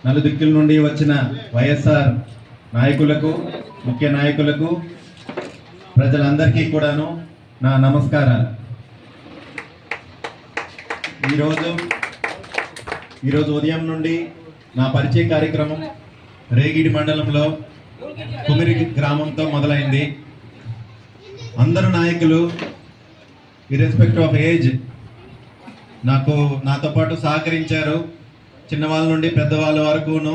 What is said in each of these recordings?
నలుదిక్కుల నుండి వచ్చిన వైఎస్ఆర్ నాయకులకు, ముఖ్య నాయకులకు, ప్రజలందరికీ కూడాను నా నమస్కారాలు. ఈరోజు ఉదయం నుండి నా పరిచయ కార్యక్రమం రేగిడి మండలంలో కుమిరి గ్రామంతో మొదలైంది. అందరు నాయకులు ఇర్రెస్పెక్టివ్ ఆఫ్ ఏజ్ నాతో పాటు సహకరించారు. చిన్నవాళ్ళ నుండి పెద్దవాళ్ళ వరకును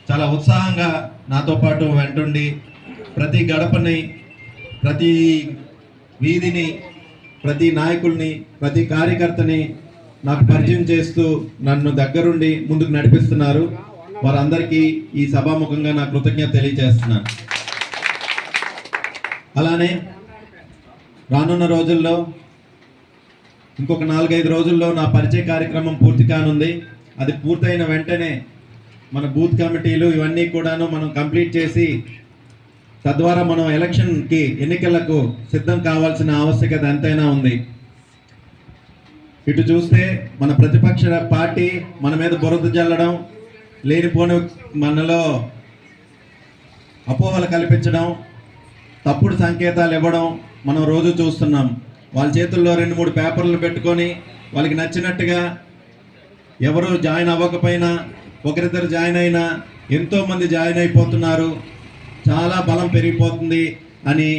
చాలా ఉత్సాహంగా నాతో పాటు వెంటుండి ప్రతి గడపని, ప్రతి వీధిని, ప్రతి నాయకుల్ని, ప్రతి కార్యకర్తని నాకు పరిచయం చేస్తూ నన్ను దగ్గరుండి ముందుకు నడిపిస్తున్నారు. వారందరికీ ఈ సభాముఖంగా నా కృతజ్ఞత తెలియజేస్తున్నాను. అలానే రానున్న రోజుల్లో ఇంకొక 4-5 రోజుల్లో నా పరిచయ కార్యక్రమం పూర్తి కానుంది. అది పూర్తయిన వెంటనే మన బూత్ కమిటీలు ఇవన్నీ కూడాను మనం కంప్లీట్ చేసి తద్వారా మనం ఎన్నికలకు సిద్ధం కావాల్సిన ఆవశ్యకత ఎంతైనా ఉంది. ఇటు చూస్తే మన ప్రతిపక్ష పార్టీ మన మీద బురద జల్లడం, లేనిపోని మనలో అపోహలు కల్పించడం, తప్పుడు సంకేతాలు ఇవ్వడం మనం రోజు చూస్తున్నాం. వాళ్ళ చేతుల్లో 2-3 పేపర్లు పెట్టుకొని వాళ్ళకి నచ్చినట్టుగా ఎవరు జాయిన్ అవ్వకపోయినా, ఒకరిద్దరు జాయిన్ అయినా ఎంతోమంది జాయిన్ అయిపోతున్నారు, చాలా బలం పెరిగిపోతుంది అని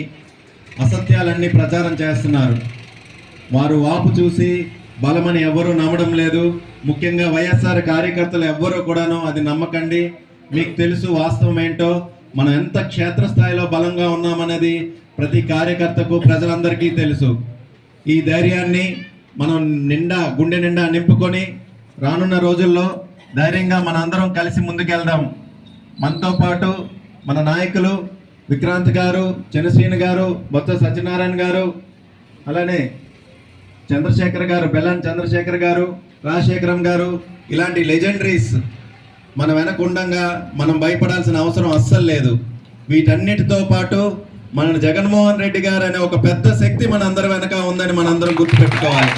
అసత్యాలన్నీ ప్రచారం చేస్తున్నారు. వారు వాపు చూసి బలమని ఎవరూ నమ్మడం లేదు. ముఖ్యంగా వైఎస్ఆర్ కార్యకర్తలు ఎవ్వరూ కూడాను అది నమ్మకండి. మీకు తెలుసు వాస్తవం ఏంటో. మనం ఎంత క్షేత్రస్థాయిలో బలంగా ఉన్నామనేది ప్రతి కార్యకర్తకు, ప్రజలందరికీ తెలుసు. ఈ ధైర్యాన్ని మనం గుండె నిండా నింపుకొని రానున్న రోజుల్లో ధైర్యంగా మనందరం కలిసి ముందుకెళ్దాం. మనతో పాటు మన నాయకులు విక్రాంత్ గారు, చంద్రశ్రీని గారు, బొత్స సత్యనారాయణ గారు, అలానే చంద్రశేఖర్ గారు, బెల్లాన్ చంద్రశేఖర్ గారు, రాజశేఖరం గారు, ఇలాంటి లెజెండరీస్ మన వెనక ఉండంగా మనం భయపడాల్సిన అవసరం అస్సలు లేదు. వీటన్నిటితో పాటు మన జగన్మోహన్ రెడ్డి గారు అనే ఒక పెద్ద శక్తి మనందరి వెనక ఉందని మనందరం గుర్తుపెట్టుకోవాలి.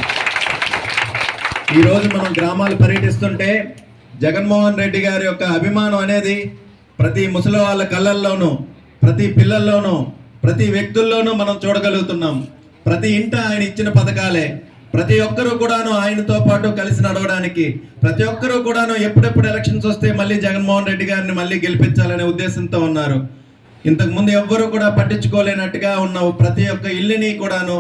ఈరోజు మనం గ్రామాలు పర్యటిస్తుంటే జగన్మోహన్ రెడ్డి గారి యొక్క అభిమానం అనేది ప్రతి ముసలి వాళ్ళ కళ్ళల్లోనూ, ప్రతి పిల్లల్లోనూ, ప్రతి వ్యక్తుల్లోనూ మనం చూడగలుగుతున్నాం. ప్రతి ఇంట ఆయన ఇచ్చిన పథకాలే. ప్రతి ఒక్కరూ కూడాను ఆయనతో పాటు కలిసి నడవడానికి, ప్రతి ఒక్కరూ కూడాను ఎప్పుడెప్పుడు ఎలక్షన్స్ వస్తే మళ్ళీ జగన్మోహన్ రెడ్డి గారిని మళ్ళీ గెలిపించాలనే ఉద్దేశంతో ఉన్నారు. ఇంతకుముందు ఎవ్వరూ కూడా పట్టించుకోలేనట్టుగా ఉన్న ప్రతి ఒక్క ఇల్లుని కూడాను,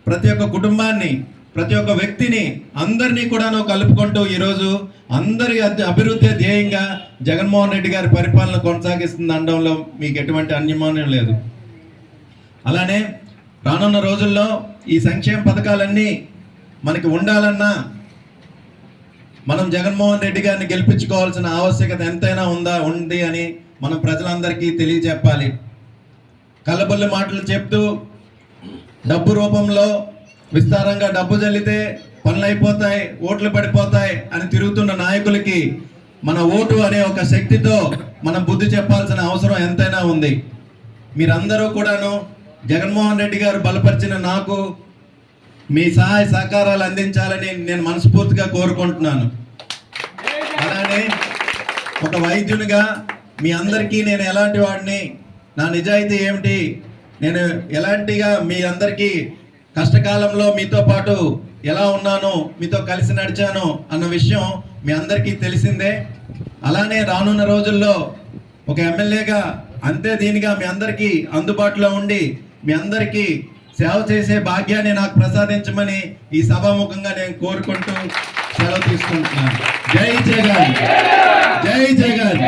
ప్రతి ఒక్క కుటుంబాన్ని, ప్రతి ఒక్క వ్యక్తిని, అందరినీ కూడాను కలుపుకుంటూ ఈరోజు అందరి అభివృద్ధి ధ్యేయంగా జగన్మోహన్ రెడ్డి గారి పరిపాలన కొనసాగిస్తుంది అనడంలో మీకు ఎటువంటి అన్యమానం లేదు. అలానే రానున్న రోజుల్లో ఈ సంక్షేమ పథకాలన్నీ మనకి ఉండాలన్నా మనం జగన్మోహన్ రెడ్డి గారిని గెలిపించుకోవాల్సిన ఆవశ్యకత ఎంతైనా ఉంది అని మనం ప్రజలందరికీ తెలియజెప్పాలి. కళ్ళబొల్లి మాటలు చెప్తూ డబ్బు రూపంలో విస్తారంగా డబ్బు జల్లితే పనులు అయిపోతాయి, ఓట్లు పడిపోతాయి అని తిరుగుతున్న నాయకులకి మన ఓటు అనే ఒక శక్తితో మనం బుద్ధి చెప్పాల్సిన అవసరం ఎంతైనా ఉంది. మీరందరూ కూడాను జగన్మోహన్ రెడ్డి గారు బలపరిచిన నాకు మీ సహాయ సహకారాలు అందించాలని నేను మనస్ఫూర్తిగా కోరుకుంటున్నాను. అలానే ఒక వైద్యునిగా మీ అందరికీ నేను ఎలాంటి వాడిని, నా నిజాయితీ ఏమిటి, నేను ఎలాంటిగా మీ అందరికీ కష్టకాలంలో మీతో పాటు ఎలా ఉన్నాను, మీతో కలిసి నడిచాను అన్న విషయం మీ అందరికీ తెలిసిందే. అలానే రానున్న రోజుల్లో ఒక ఎమ్మెల్యేగా అంతే దీనిగా మీ అందరికీ అందుబాటులో ఉండి మీ అందరికీ సేవ చేసే భాగ్యాన్ని నాకు ప్రసాదించమని ఈ సభాముఖంగా నేను కోరుకుంటూ సెలవు తీసుకుంటున్నాను. జై జగన్, జై జగన్.